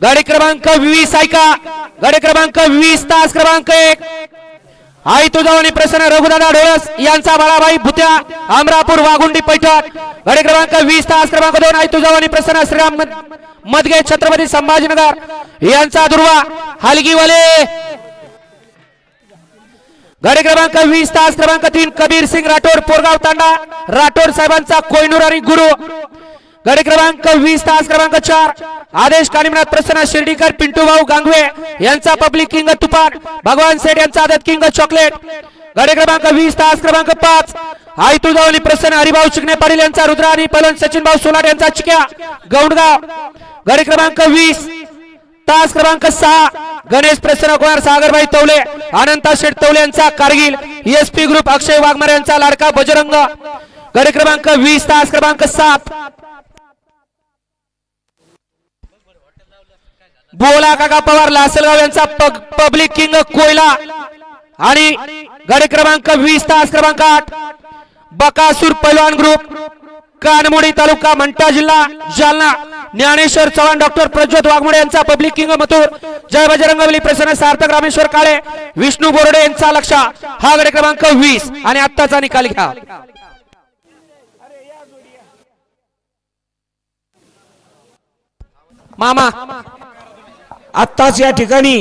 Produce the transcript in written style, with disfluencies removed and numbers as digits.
गाडी क्रमांक 20 ऐका, गाडी क्रमांक 20 तास क्रमांक 1 आई तुझावणी प्रसन्न रघुदादा ढोळस यांचा बाळाबाई भुत्या अमरापूर वाघुंडी पैठण। गाडी क्रमांक 20 तास क्रमांक 2 आई तुझावणी प्रसन्न श्रीराम मदगे छत्रपती संभाजीनगर यांचा दुर्वा हलगीवाले। गाडी क्रमांक 20 तास क्रमांक 3 कबीर सिंग राठोड पोरगाव तांडा राठोड साहेबांचा कोयनूर आणि गुरु। गाडी क्रमांक 20 तास क्रमांक 4 आदेश कानिमनाथ प्रसन्न शिर्डीकर पिंटू भाऊ गांगवे यांचा पब्लिक किंग तुपाट भगवान सेठ यांचा आदत किंग चॉकलेट। गाडी क्रमांक 20 तास क्रमांक 5 आई तुझावली प्रसन्न हरिभाऊ चिकणे पाटील यांचा रुद्र आणि पलन सचिन भाऊ सोलाट यांचा चिक्या गौंडगाव। गाडी क्रमांक 20 तास क्रमांक 6 गणेश प्रसन्न कुमार सागरभाई तवले अनंता शेठ तवले यांचा कारगिल एसपी ग्रुप अक्षय वाघमारे यांचा लाडका बजरंग। गाडी क्रमांक 20 तास क्रमांक 7 बोला काका पवार लासलगाव यांचा पब्लिक किंग कोयला। आणि गाडी क्रमांक 20 तास क्रमांक 8 बकासूर पैलवान ग्रुप कानमोडी तालुका मंठा जिल्हा जालना ज्ञानेश्वर चव्हाण डॉक्टर प्रज्वत वाघमोडे यांचा पब्लिक किंग मथुर जय बजरंगबली प्रसन्न सार्थक रामेश्वर काळे विष्णू बोर्डे यांचा लक्ष। हा गाडी क्रमांक 20 आणि आत्ताचा निकाल घ्या मामा। आत्ताच या ठिकाणी